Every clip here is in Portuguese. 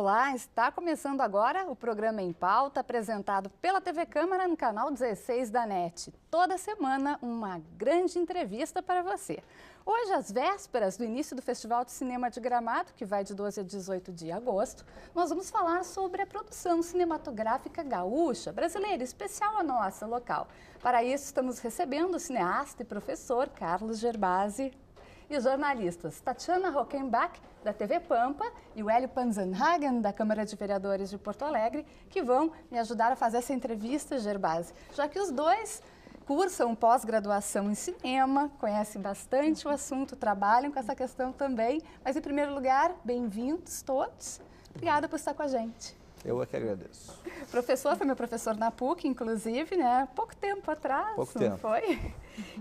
Olá, está começando agora o programa Em Pauta, apresentado pela TV Câmara no canal 16 da NET. Toda semana, uma grande entrevista para você. Hoje, às vésperas do início do Festival de Cinema de Gramado, que vai de 12 a 18 de agosto, nós vamos falar sobre a produção cinematográfica gaúcha, brasileira, especial a nossa, local. Para isso, estamos recebendo o cineasta e professor Carlos Gerbasi e os jornalistas Tatiana Rockenbach, da TV Pampa, e o Hélio Panzenhagen, da Câmara de Vereadores de Porto Alegre, que vão me ajudar a fazer essa entrevista, Gerbasi, já que os dois cursam pós-graduação em cinema, conhecem bastante o assunto, trabalham com essa questão também. Mas, em primeiro lugar, bem-vindos todos. Obrigada por estar com a gente. Eu é que agradeço. Professor, foi meu professor na PUC, inclusive, né? Pouco tempo atrás, Pouco não tempo. foi?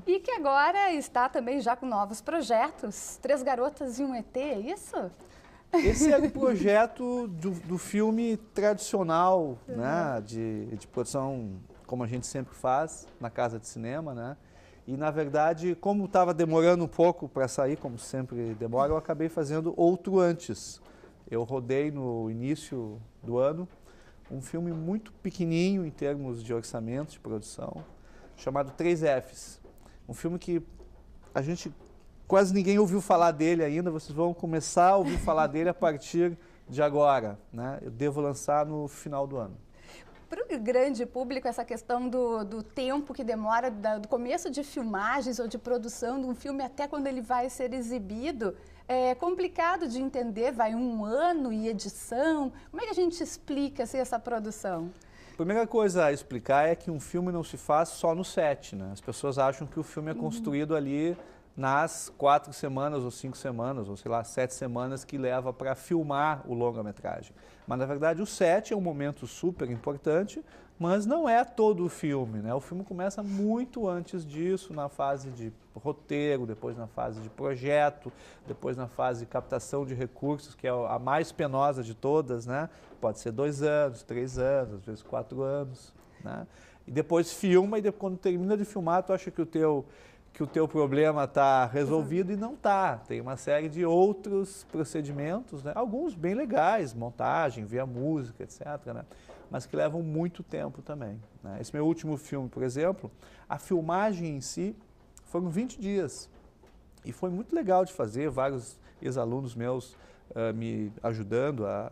E que agora está também já com novos projetos. 3 Garotas e um ET, é isso? Esse é o projeto do filme tradicional, né, de produção, como a gente sempre faz, na casa de cinema, né? E, na verdade, como estava demorando um pouco para sair, como sempre demora, eu acabei fazendo outro antes. Eu rodei no início do ano um filme muito pequenininho em termos de orçamento, de produção, chamado 3Fs. Um filme que a gente quase ninguém ouviu falar dele ainda, vocês vão começar a ouvir falar dele a partir de agora, né? Eu devo lançar no final do ano. Para o grande público, essa questão do tempo que demora, do começo de filmagens ou de produção de um filme até quando ele vai ser exibido, é complicado de entender, vai um ano e edição. Como é que a gente explica assim, essa produção? A primeira coisa a explicar é que um filme não se faz só no set, né? As pessoas acham que o filme é construído ali nas 4 semanas ou 5 semanas, ou sei lá, 7 semanas que leva para filmar o longa-metragem. Mas, na verdade, o set é um momento super importante, mas não é todo o filme, né? O filme começa muito antes disso, na fase de roteiro, depois na fase de projeto, depois na fase de captação de recursos, que é a mais penosa de todas, né? Pode ser 2 anos, 3 anos, às vezes 4 anos, né? E depois filma, e depois, quando termina de filmar, tu acha que o teu problema está resolvido e não está. Tem uma série de outros procedimentos, né? Alguns bem legais, montagem, via música, etc., né? Mas que levam muito tempo também, né? Esse meu último filme, por exemplo, a filmagem em si foram 20 dias. E foi muito legal de fazer, vários ex-alunos meus me ajudando a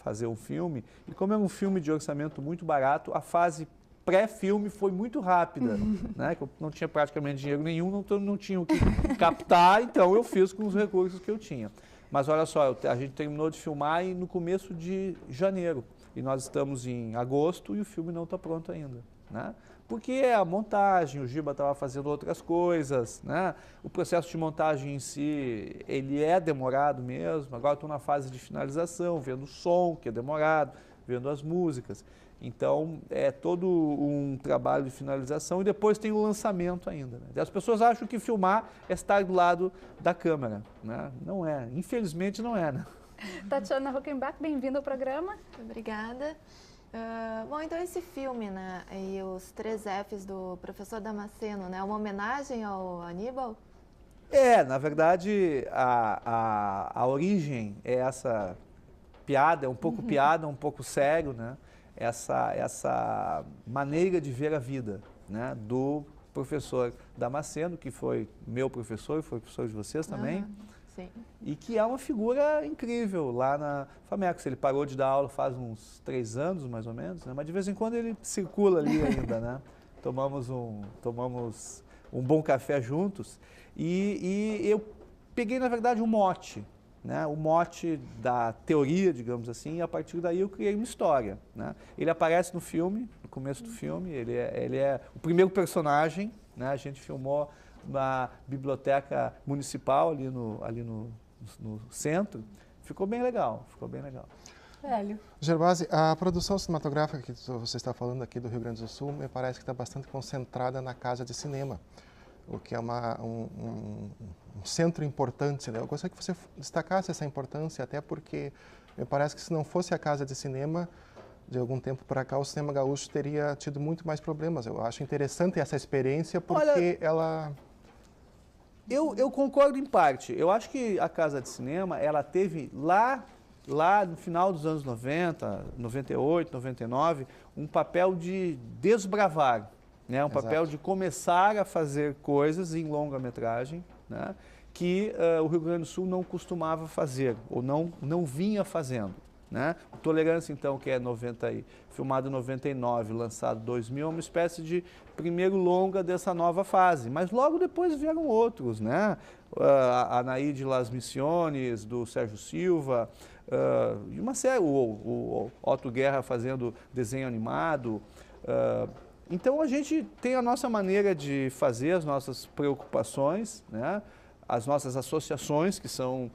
fazer um filme. E como é um filme de orçamento muito barato, a fase pré-filme foi muito rápida, né? Que eu não tinha praticamente dinheiro nenhum, não tinha o que captar, então eu fiz com os recursos que eu tinha. Mas olha só, a gente terminou de filmar no começo de janeiro, e nós estamos em agosto e o filme não está pronto ainda, né? Porque a montagem, o Giba estava fazendo outras coisas, né? O processo de montagem em si, ele é demorado mesmo. Agora estou na fase de finalização, vendo o som, que é demorado, vendo as músicas. Então, é todo um trabalho de finalização e depois tem o lançamento ainda, né? As pessoas acham que filmar é estar do lado da câmera, né? Não é, infelizmente não é, né? Tatiana Rockenbach, bem-vinda ao programa. Obrigada. Bom, então esse filme, né, e os 3Fs do professor Damasceno, né, é uma homenagem ao Aníbal? Na verdade, a origem é essa piada, é um pouco piada, um pouco sério, né? Essa maneira de ver a vida, né, do professor Damasceno, que foi meu professor e foi professor de vocês também, Sim. E que é uma figura incrível lá na Famex. Ele parou de dar aula faz uns 3 anos, mais ou menos, né, mas de vez em quando ele circula ali ainda, né? Tomamos um bom café juntos e eu peguei, na verdade, um mote, né, o mote da teoria, digamos assim, e a partir daí eu criei uma história, né? Ele aparece no filme, no começo do filme, ele é o primeiro personagem, né? A gente filmou na biblioteca municipal ali no centro. Ficou bem legal, ficou bem legal. Hélio. Gerbasi, a produção cinematográfica que você está falando aqui do Rio Grande do Sul, me parece que está bastante concentrada na casa de cinema, o que é um centro importante, né? Eu gostaria que você destacasse essa importância, até porque me parece que se não fosse a casa de cinema, de algum tempo para cá, o cinema gaúcho teria tido muito mais problemas. Eu acho interessante essa experiência porque ela... Eu concordo em parte. Eu acho que a casa de cinema, ela teve lá lá no final dos anos 90, 98, 99, um papel de desbravar, né? Um papel de começar a fazer coisas em longa-metragem, né? Que o Rio Grande do Sul não costumava fazer, ou não vinha fazendo, né? O Tolerância, então, que é filmado em 99, lançado em 2000, é uma espécie de primeiro longa dessa nova fase. Mas logo depois vieram outros, né? A Anaí Las Missiones, do Sérgio Silva, e uma série, o Otto Guerra fazendo desenho animado. Então, a gente tem a nossa maneira de fazer, as nossas preocupações, né? As nossas associações, que são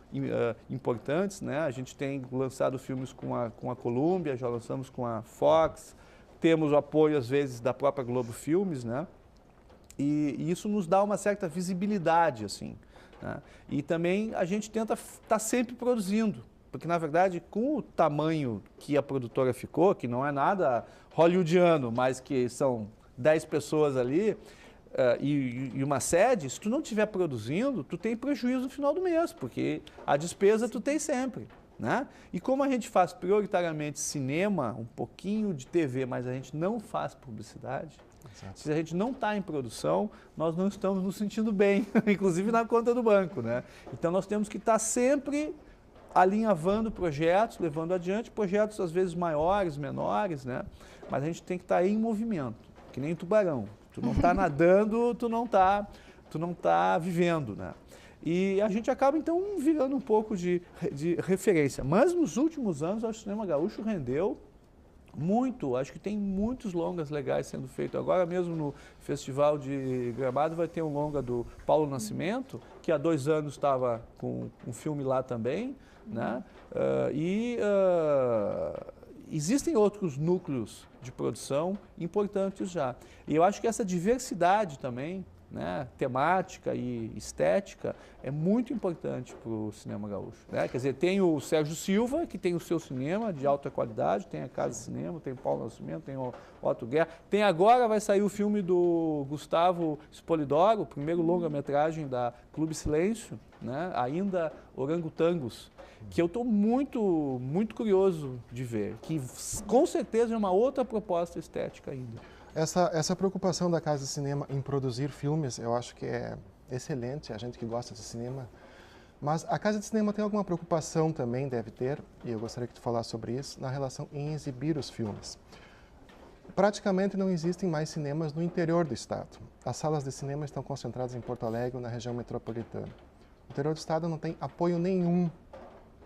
importantes, né? A gente tem lançado filmes com a Columbia, já lançamos com a Fox, temos o apoio, às vezes, da própria Globo Filmes, né? E isso nos dá uma certa visibilidade, assim, né? E também a gente tenta estar sempre produzindo, porque, na verdade, com o tamanho que a produtora ficou, que não é nada hollywoodiano, mas que são 10 pessoas ali, e uma sede, se tu não estiver produzindo, tu tem prejuízo no final do mês, porque a despesa tu tem sempre, né? E como a gente faz prioritariamente cinema, um pouquinho de TV, mas a gente não faz publicidade, se a gente não está em produção, nós não estamos nos sentindo bem, inclusive na conta do banco, né? Então nós temos que estar sempre alinhavando projetos, levando adiante projetos às vezes maiores, menores, né? Mas a gente tem que estar em movimento, que nem tubarão. Tu não está nadando, tu não tá vivendo, né? E a gente acaba, então, virando um pouco de referência. Mas nos últimos anos, acho que o cinema gaúcho rendeu muito. Acho que tem muitos longas legais sendo feitos. Agora mesmo no Festival de Gramado vai ter um longa do Paulo Nascimento, que há 2 anos estava com um filme lá também, né? Existem outros núcleos de produção importantes já. E eu acho que essa diversidade também, né, temática e estética, é muito importante para o cinema gaúcho, né? Quer dizer, tem o Sérgio Silva, que tem o seu cinema de alta qualidade, tem a Casa de Cinema, tem o Paulo Nascimento, tem o Otto Guerra. Tem agora, vai sair o filme do Gustavo Spolidoro, o primeiro longa-metragem da Clube Silêncio, né? Ainda Orangotangos, que eu estou muito, muito curioso de ver, que com certeza é uma outra proposta estética ainda. Essa preocupação da Casa de Cinema em produzir filmes, eu acho que é excelente, a gente que gosta de cinema. Mas a Casa de Cinema tem alguma preocupação também, deve ter, e eu gostaria que tu falasse sobre isso, na relação em exibir os filmes. Praticamente não existem mais cinemas no interior do estado. As salas de cinema estão concentradas em Porto Alegre, na região metropolitana. O interior do estado não tem apoio nenhum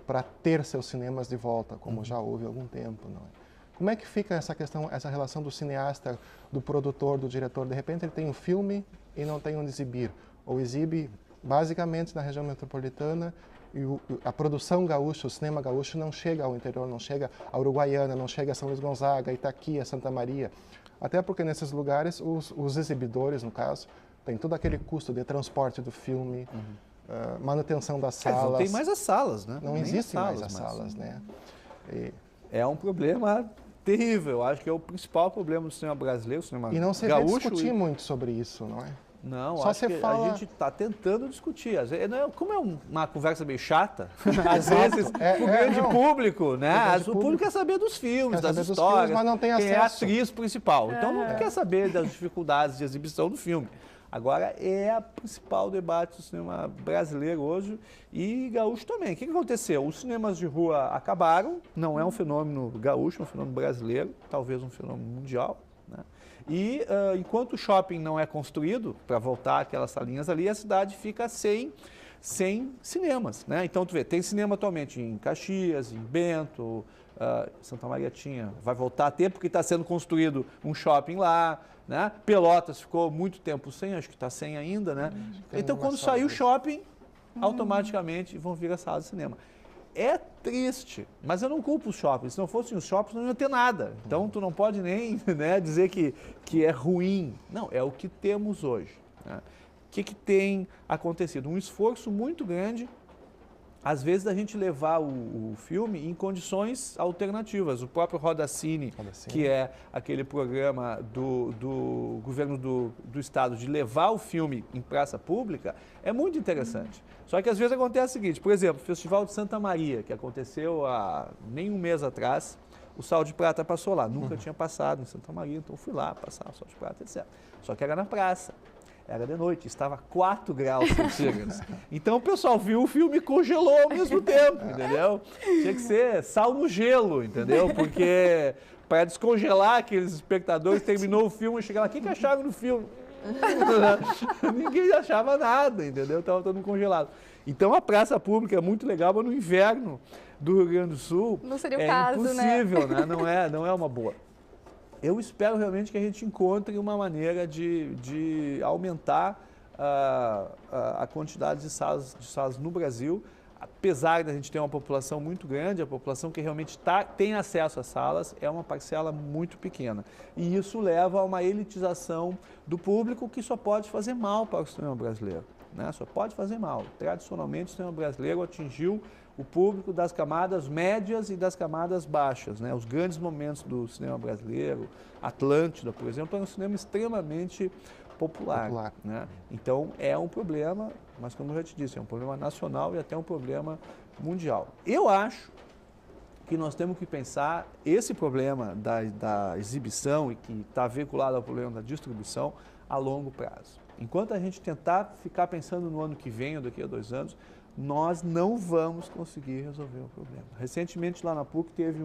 para ter seus cinemas de volta, como já houve há algum tempo, não é? Como é que fica essa questão, essa relação do cineasta, do produtor, do diretor? De repente ele tem um filme e não tem onde exibir, ou exibe basicamente na região metropolitana e a produção gaúcha, o cinema gaúcho não chega ao interior, não chega à Uruguaiana, não chega a São Luís Gonzaga, Itaqui, a Santa Maria. Até porque nesses lugares os exibidores, no caso, têm todo aquele custo de transporte do filme, manutenção das salas. Não tem mais as salas, né? Não existem mais as salas, né? É um problema terrível. Eu acho que é o principal problema do cinema brasileiro, do cinema gaúcho. E não se vê discutir muito sobre isso, não é? Não, só acho que fala... a gente está tentando discutir. Como é uma conversa meio chata, às vezes, o grande público, né? O público quer saber dos filmes, das histórias, mas não tem acesso. Quem é a atriz principal. Então não quer saber das dificuldades de exibição do filme. Agora, é o principal debate do cinema brasileiro hoje e gaúcho também. O que aconteceu? Os cinemas de rua acabaram, não é um fenômeno gaúcho, é um fenômeno brasileiro, talvez um fenômeno mundial, né? E enquanto o shopping não é construído, para voltar aquelas salinhas ali, a cidade fica sem cinemas, né? Então, tu vê, tem cinema atualmente em Caxias, em Bento, Santa Maria tinha, vai voltar a ter porque está sendo construído um shopping lá, né? Pelotas ficou muito tempo sem, acho que está sem ainda, né? Então, quando sair o shopping, automaticamente vão vir as salas de cinema. É triste, mas eu não culpo os shoppings. Se não fossem os shoppings, não ia ter nada. Então, tu não pode nem, né, dizer que é ruim. Não, é o que temos hoje, né? O que tem acontecido? Um esforço muito grande às vezes, a gente levar o filme em condições alternativas. O próprio Roda Cine, que é aquele programa do governo do estado de levar o filme em praça pública, é muito interessante. Só que às vezes acontece o seguinte, por exemplo, o Festival de Santa Maria, que aconteceu há nem um mês atrás, o Sal de Prata passou lá. Nunca tinha passado em Santa Maria, então fui lá passar o Sal de Prata, etc. Só que era na praça. Era de noite, estava 4 graus centígrados. Então o pessoal viu o filme e congelou ao mesmo tempo, entendeu? Tinha que ser sal no gelo, entendeu? Porque para descongelar aqueles espectadores, terminou o filme e chegaram lá, o que acharam no filme? Ninguém achava nada, entendeu? Estava todo mundo congelado. Então a praça pública é muito legal, mas no inverno do Rio Grande do Sul não seria o caso, impossível, né? Não é uma boa. Eu espero realmente que a gente encontre uma maneira de aumentar a quantidade de salas no Brasil, apesar de a gente ter uma população muito grande, a população que realmente tem acesso às salas é uma parcela muito pequena. E isso leva a uma elitização do público que só pode fazer mal para o cinema brasileiro, né? Só pode fazer mal. Tradicionalmente, o cinema brasileiro atingiu o público das camadas médias e das camadas baixas, né? Os grandes momentos do cinema brasileiro, Atlântida, por exemplo, é um cinema extremamente popular. Né? Então, é um problema, mas como eu já te disse, é um problema nacional e até um problema mundial. Eu acho que nós temos que pensar esse problema da exibição e que está vinculado ao problema da distribuição a longo prazo. Enquanto a gente tentar ficar pensando no ano que vem ou daqui a 2 anos, nós não vamos conseguir resolver o problema. Recentemente, lá na PUC, teve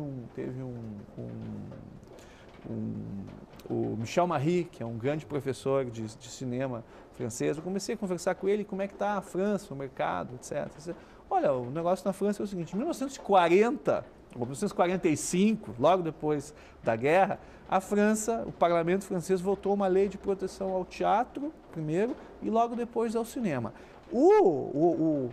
o Michel Marie, que é um grande professor de cinema francês. Eu comecei a conversar com ele, como é que está a França, o mercado, etc. Olha, o negócio na França é o seguinte, em 1940, ou 1945, logo depois da guerra, a França, o parlamento francês votou uma lei de proteção ao teatro, primeiro, e logo depois ao cinema. O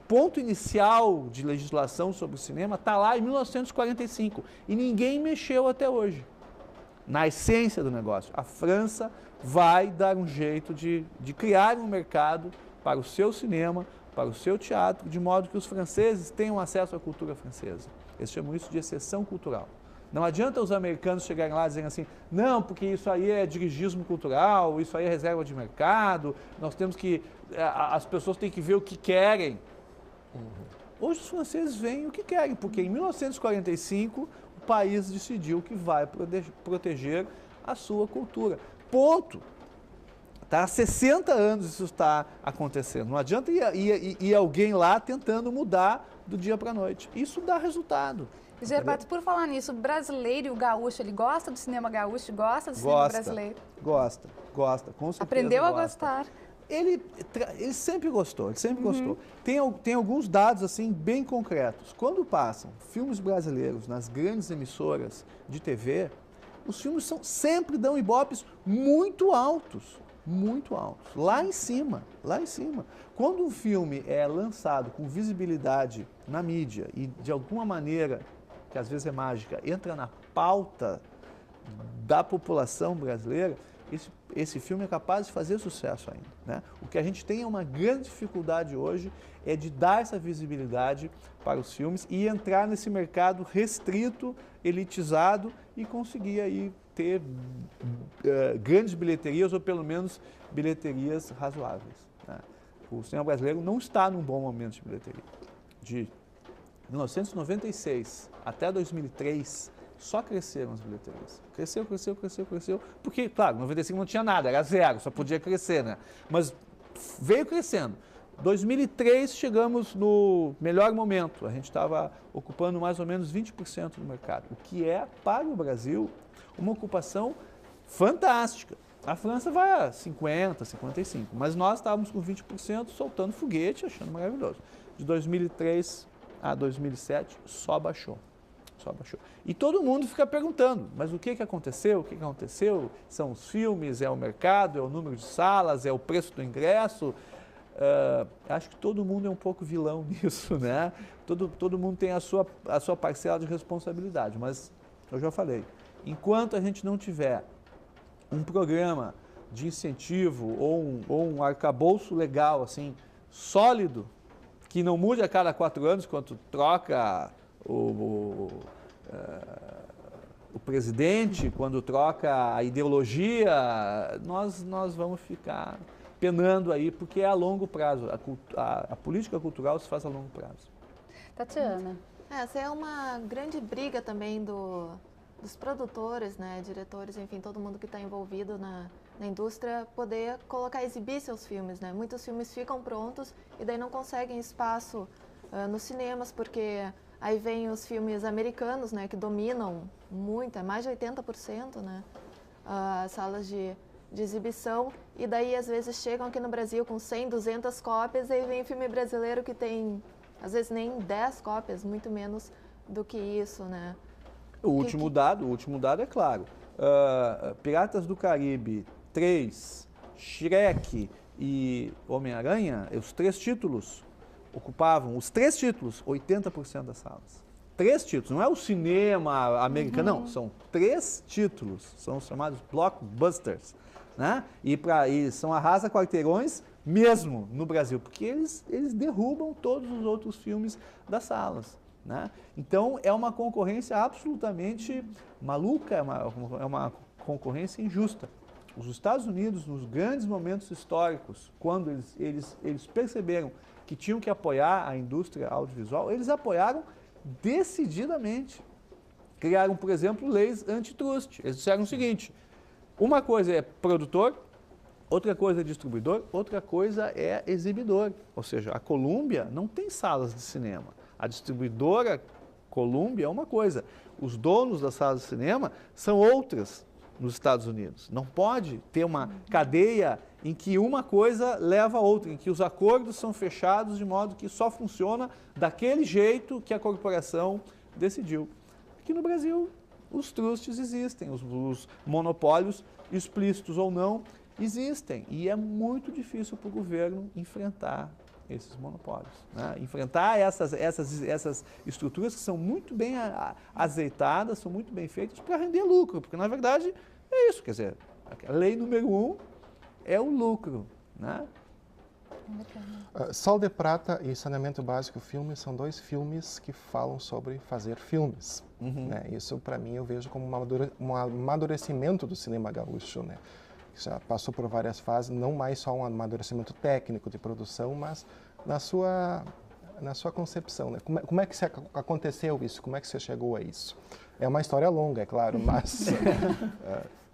ponto inicial de legislação sobre o cinema está lá em 1945 e ninguém mexeu até hoje. Na essência do negócio, a França vai dar um jeito de criar um mercado para o seu cinema, para o seu teatro, de modo que os franceses tenham acesso à cultura francesa. Eles chamam isso de exceção cultural. Não adianta os americanos chegarem lá e dizerem assim, não, porque isso aí é dirigismo cultural, isso aí é reserva de mercado, nós temos que, as pessoas têm que ver o que querem. Hoje os franceses veem o que querem, porque em 1945 o país decidiu que vai proteger a sua cultura. Ponto. Tá? Há 60 anos isso está acontecendo. Não adianta ir alguém lá tentando mudar do dia para a noite. Isso dá resultado. Gerbato, por falar nisso, o brasileiro e o gaúcho, ele gosta do cinema gaúcho, gosta do cinema brasileiro? Gosta, com certeza. Aprendeu a gostar? Ele sempre gostou, Tem alguns dados assim bem concretos. Quando passam filmes brasileiros nas grandes emissoras de TV, os filmes sempre dão ibopes muito altos, lá em cima. Quando um filme é lançado com visibilidade na mídia e de alguma maneira, que às vezes é mágica, entra na pauta da população brasileira, esse filme é capaz de fazer sucesso ainda, né? O que a gente tem é uma grande dificuldade hoje é de dar essa visibilidade para os filmes e entrar nesse mercado restrito, elitizado e conseguir aí ter grandes bilheterias ou pelo menos bilheterias razoáveis, né? O cinema brasileiro não está num bom momento de bilheteria. De 1996 até 2003, só cresceram as bilheterias. Cresceu. Porque, claro, em 95 não tinha nada, era zero, só podia crescer, né? Mas veio crescendo. 2003 chegamos no melhor momento. A gente estava ocupando mais ou menos 20% do mercado, o que é, para o Brasil, uma ocupação fantástica. A França vai a 50%, 55%, mas nós estávamos com 20% soltando foguete, achando maravilhoso. De 2003 a 2007, só baixou. E todo mundo fica perguntando, mas o que aconteceu? São os filmes, é o mercado, é o número de salas, é o preço do ingresso? Acho que todo mundo é um pouco vilão nisso, né? Todo mundo tem a sua parcela de responsabilidade, mas eu já falei, enquanto a gente não tiver um programa de incentivo ou um arcabouço legal assim, sólido, que não mude a cada 4 anos, quando troca o presidente, quando troca a ideologia, nós vamos ficar penando aí, porque é a longo prazo. A política cultural se faz a longo prazo. Tatiana. Essa é uma grande briga também dos produtores, né, diretores, enfim, todo mundo que está envolvido na indústria, poder exibir seus filmes, né? Muitos filmes ficam prontos e daí não conseguem espaço nos cinemas, porque aí vem os filmes americanos, né, que dominam muito, é mais de 80%, né, as salas de exibição, e daí às vezes chegam aqui no Brasil com 100, 200 cópias, e aí vem filme brasileiro que tem, às vezes, nem 10 cópias, muito menos do que isso, né. O último dado é claro. Piratas do Caribe 3, Shrek e Homem-Aranha, os 3 títulos ocupavam, 80% das salas. 3 títulos, não é o cinema americano, não, são 3 títulos, são chamados blockbusters, né? E são arrasa-quarteirões mesmo no Brasil, porque eles derrubam todos os outros filmes das salas, né? Então, é uma concorrência absolutamente maluca, é uma concorrência injusta. Os Estados Unidos, nos grandes momentos históricos, quando eles perceberam que tinham que apoiar a indústria audiovisual, eles apoiaram decididamente. Criaram, por exemplo, leis antitrust. Eles disseram o seguinte: uma coisa é produtor, outra coisa é distribuidor, outra coisa é exibidor. Ou seja, a Columbia não tem salas de cinema. A distribuidora Columbia é uma coisa. Os donos das salas de cinema são outras nos Estados Unidos. Não pode ter uma cadeia em que uma coisa leva a outra, em que os acordos são fechados de modo que só funciona daquele jeito que a corporação decidiu. Aqui no Brasil, os trusts existem, os monopólios, explícitos ou não, existem. E é muito difícil para o governo enfrentar esses monopólios, né? Enfrentar essas estruturas que são muito bem azeitadas, são muito bem feitas para render lucro, porque na verdade é isso, quer dizer, a lei número 1 é o lucro, né? Sol de Prata e Saneamento Básico Filme são 2 filmes que falam sobre fazer filmes, né? Isso para mim eu vejo como um amadurecimento do cinema gaúcho, né? Já passou por várias fases, não mais só um amadurecimento técnico de produção, mas na sua concepção, né? Como é que aconteceu isso? Como é que você chegou a isso? É uma história longa, é claro, mas...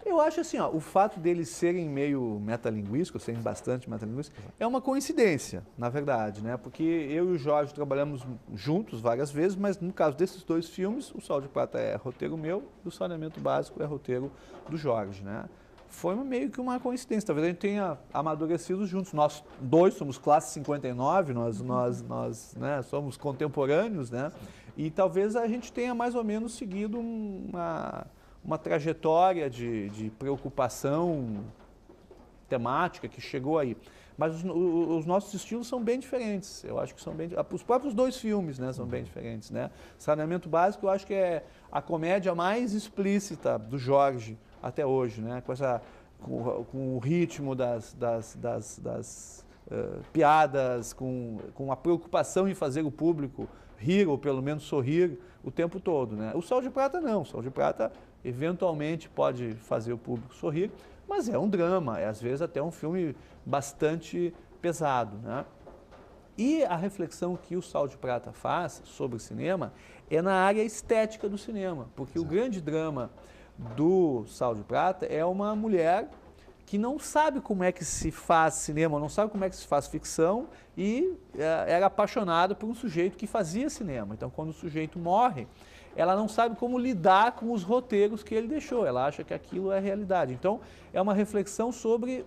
Eu acho assim, ó, o fato deles serem meio metalinguísticos, serem bastante metalinguísticos, é uma coincidência, na verdade, né? Porque eu e o Jorge trabalhamos juntos várias vezes, mas no caso desses 2 filmes, o Sol de Prata é roteiro meu e o Saneamento Básico é roteiro do Jorge, né? Foi meio que uma coincidência, talvez a gente tenha amadurecido juntos. Nós 2 somos classe 59, nós né, somos contemporâneos, né? E talvez a gente tenha mais ou menos seguido uma trajetória de preocupação temática que chegou aí. Mas os nossos estilos são bem diferentes, eu acho que são bem... Os próprios 2 filmes, né, são bem diferentes, né? Saneamento Básico eu acho que é a comédia mais explícita do Jorge até hoje, né? Com o ritmo das piadas, com a preocupação em fazer o público rir ou pelo menos sorrir o tempo todo, né? O Sol de Prata não, o Sol de Prata eventualmente pode fazer o público sorrir, mas é um drama, é às vezes até um filme bastante pesado, né? E a reflexão que o Sol de Prata faz sobre o cinema é na área estética do cinema, porque o grande drama do Sol de Prata é uma mulher que não sabe como é que se faz cinema, não sabe como é que se faz ficção e era apaixonada por um sujeito que fazia cinema. Então, quando o sujeito morre, ela não sabe como lidar com os roteiros que ele deixou, ela acha que aquilo é realidade. Então, é uma reflexão sobre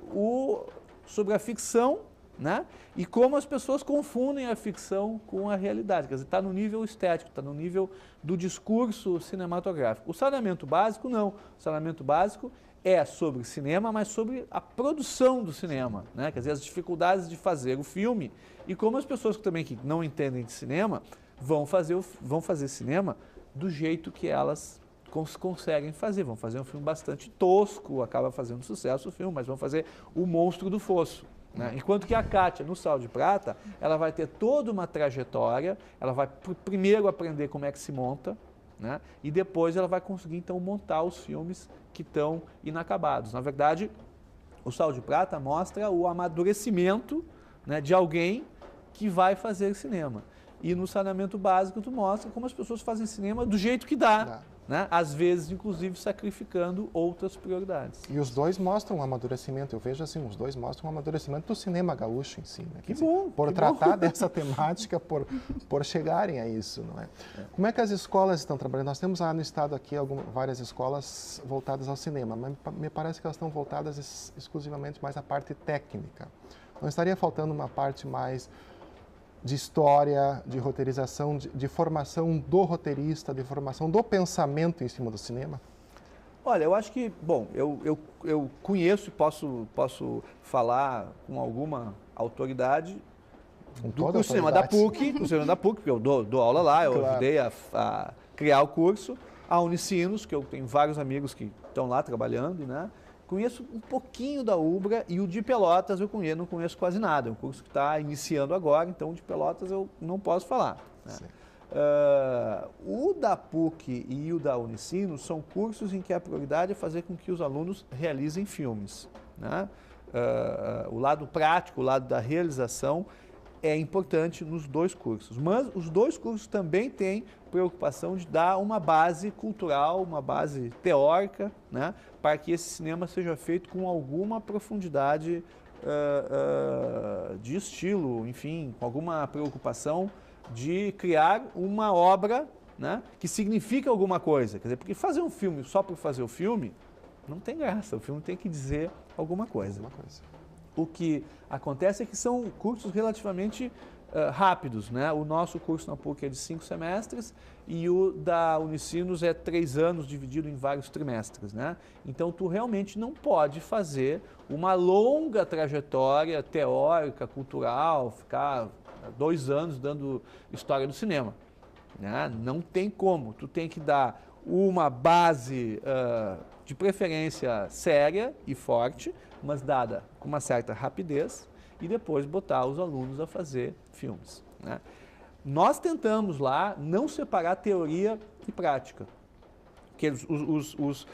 a ficção, né? E como as pessoas confundem a ficção com a realidade. Quer dizer, está no nível estético, está no nível do discurso cinematográfico. O Saneamento Básico, não. O Saneamento Básico é sobre cinema, mas sobre a produção do cinema, né? Quer dizer, as dificuldades de fazer o filme e como as pessoas que não entendem de cinema vão fazer cinema do jeito que elas conseguem fazer. Vão fazer um filme bastante tosco, acaba fazendo sucesso o filme, mas vão fazer O Monstro do Fosso, né? Enquanto que a Kátia, no Sal de Prata, ela vai ter toda uma trajetória, ela vai primeiro aprender como é que se monta, né? E depois ela vai conseguir, então, montar os filmes que estão inacabados. Na verdade, o Sal de Prata mostra o amadurecimento, né, de alguém que vai fazer cinema. E no Saneamento Básico tu mostra como as pessoas fazem cinema do jeito que dá. Né? Às vezes, inclusive, sacrificando outras prioridades. E os dois mostram um amadurecimento, eu vejo assim, os dois mostram um amadurecimento do cinema gaúcho em si. Né? Que bom! Por tratar dessa temática, por chegarem a isso, não é? Como é que as escolas estão trabalhando? Nós temos lá no estado aqui várias escolas voltadas ao cinema, mas me parece que elas estão voltadas exclusivamente mais à parte técnica. Não estaria faltando uma parte mais de história, de roteirização, de formação do roteirista, de formação do pensamento em cima do cinema? Olha, eu acho que, bom, eu conheço e posso falar com alguma autoridade do curso de cinema da PUC, porque eu dou aula lá, eu ajudei a criar o curso, a Unicinos, que eu tenho vários amigos que estão lá trabalhando, né? Conheço um pouquinho da UBRA e o de Pelotas eu não conheço quase nada. É um curso que está iniciando agora, então o de Pelotas eu não posso falar. Né? O da PUC e o da Unicinos são cursos em que a prioridade é fazer com que os alunos realizem filmes. Né? O lado prático, o lado da realização é importante nos dois cursos. Mas os dois cursos também têm preocupação de dar uma base cultural, uma base teórica, né, para que esse cinema seja feito com alguma profundidade de estilo, enfim, com alguma preocupação de criar uma obra, né, que signifique alguma coisa. Quer dizer, porque fazer um filme só por fazer o filme não tem graça, o filme tem que dizer alguma coisa. O que acontece é que são cursos relativamente rápidos, né? O nosso curso na PUC é de 5 semestres e o da Unicinos é 3 anos dividido em vários trimestres, né? Então tu realmente não pode fazer uma longa trajetória teórica, cultural, ficar 2 anos dando história do cinema, né? Não tem como, tu tem que dar uma base de preferência séria e forte, mas dada com uma certa rapidez, e depois botar os alunos a fazer filmes. Né? Nós tentamos lá não separar teoria e prática. Porque os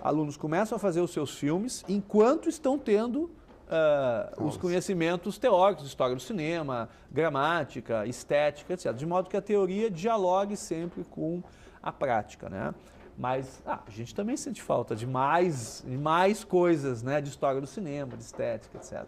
alunos começam a fazer os seus filmes enquanto estão tendo os conhecimentos teóricos, história do cinema, gramática, estética, etc. De modo que a teoria dialogue sempre com a prática, né? Mas a gente também sente falta de mais coisas, né, de história do cinema, de estética, etc.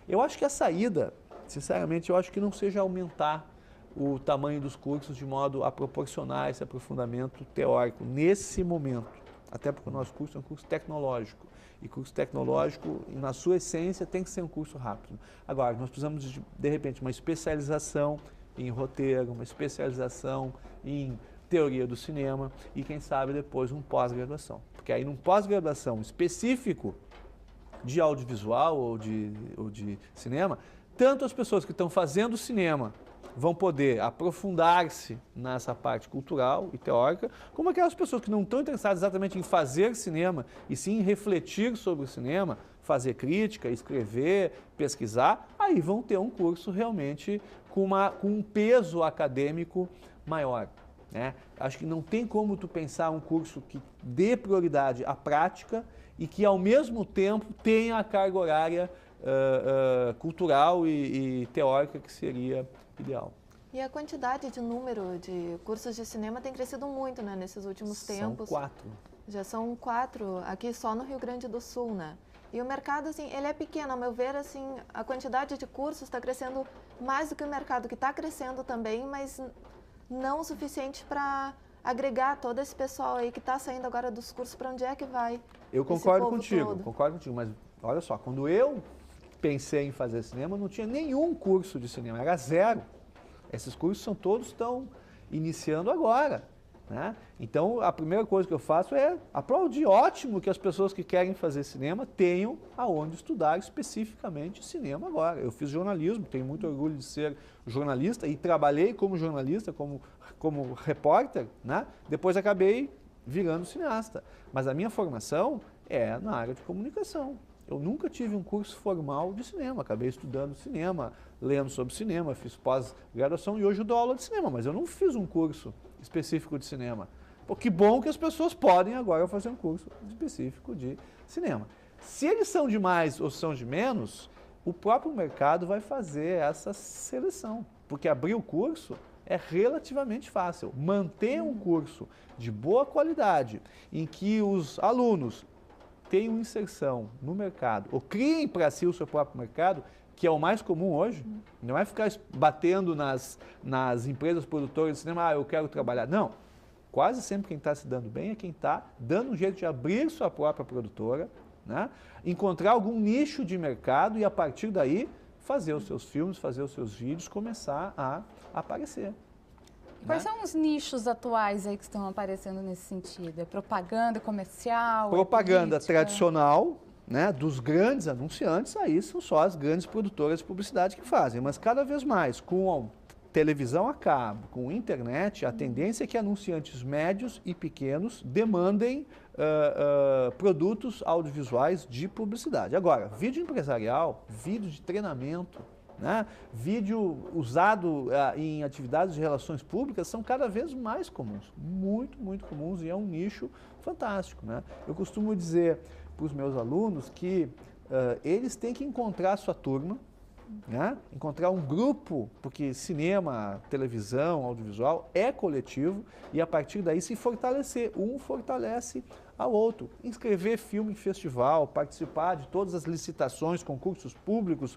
Eu acho que a saída, sinceramente, eu acho que não seja aumentar o tamanho dos cursos de modo a proporcionar esse aprofundamento teórico nesse momento. Até porque o nosso curso é um curso tecnológico. E curso tecnológico, na sua essência, tem que ser um curso rápido. Agora, nós precisamos, de repente, uma especialização em roteiro, uma especialização em teoria do cinema e, quem sabe, depois um pós-graduação. Porque aí, num pós-graduação específico de audiovisual ou de cinema, tanto as pessoas que estão fazendo cinema vão poder aprofundar-se nessa parte cultural e teórica, como aquelas pessoas que não estão interessadas exatamente em fazer cinema, e sim em refletir sobre o cinema, fazer crítica, escrever, pesquisar, aí vão ter um curso realmente com um peso acadêmico maior. Né? Acho que não tem como tu pensar um curso que dê prioridade à prática e que, ao mesmo tempo, tenha a carga horária cultural e teórica que seria ideal. E a quantidade de número de cursos de cinema tem crescido muito, né, nesses últimos tempos. São 4. Já são 4 aqui só no Rio Grande do Sul, né? E o mercado, assim, ele é pequeno, ao meu ver, assim, a quantidade de cursos está crescendo mais do que o mercado, que está crescendo também, mas não o suficiente para agregar todo esse pessoal aí que está saindo agora dos cursos, para onde é que vai? Eu concordo contigo, mas olha só, quando eu pensei em fazer cinema, não tinha nenhum curso de cinema, era 0. Esses cursos estão iniciando agora. Né? Então, a primeira coisa que eu faço é aplaudir. Ótimo que as pessoas que querem fazer cinema tenham aonde estudar especificamente cinema agora. Eu fiz jornalismo, tenho muito orgulho de ser jornalista e trabalhei como jornalista, como repórter, né? Depois acabei virando cineasta. Mas a minha formação é na área de comunicação. Eu nunca tive um curso formal de cinema, acabei estudando cinema, lendo sobre cinema, fiz pós-graduação e hoje eu dou aula de cinema, mas eu não fiz um curso específico de cinema. Pô, que bom que as pessoas podem agora fazer um curso específico de cinema. Se eles são de mais ou são de menos, o próprio mercado vai fazer essa seleção, porque abrir o curso é relativamente fácil. Manter um curso de boa qualidade, em que os alunos tenham inserção no mercado, ou criem para si o seu próprio mercado, que é o mais comum hoje, não é ficar batendo nas empresas produtoras de cinema, eu quero trabalhar. Não, quase sempre quem está se dando bem é quem está dando um jeito de abrir sua própria produtora, né? Encontrar algum nicho de mercado e a partir daí fazer os seus filmes, fazer os seus vídeos, começar a aparecer. Quais são os nichos atuais aí que estão aparecendo nesse sentido? É propaganda comercial? Propaganda política? tradicional, né, dos grandes anunciantes, aí são só as grandes produtoras de publicidade que fazem, mas cada vez mais com televisão a cabo, com internet, a tendência é que anunciantes médios e pequenos demandem produtos audiovisuais de publicidade. Agora, vídeo empresarial, vídeo de treinamento, né, vídeo usado em atividades de relações públicas são cada vez mais comuns, muito, muito comuns, e é um nicho fantástico, né? Eu costumo dizer para os meus alunos que eles têm que encontrar a sua turma, né? Encontrar um grupo, porque cinema, televisão, audiovisual é coletivo e a partir daí se fortalecer, um fortalece ao outro. Inscrever filme em festival, participar de todas as licitações, concursos públicos,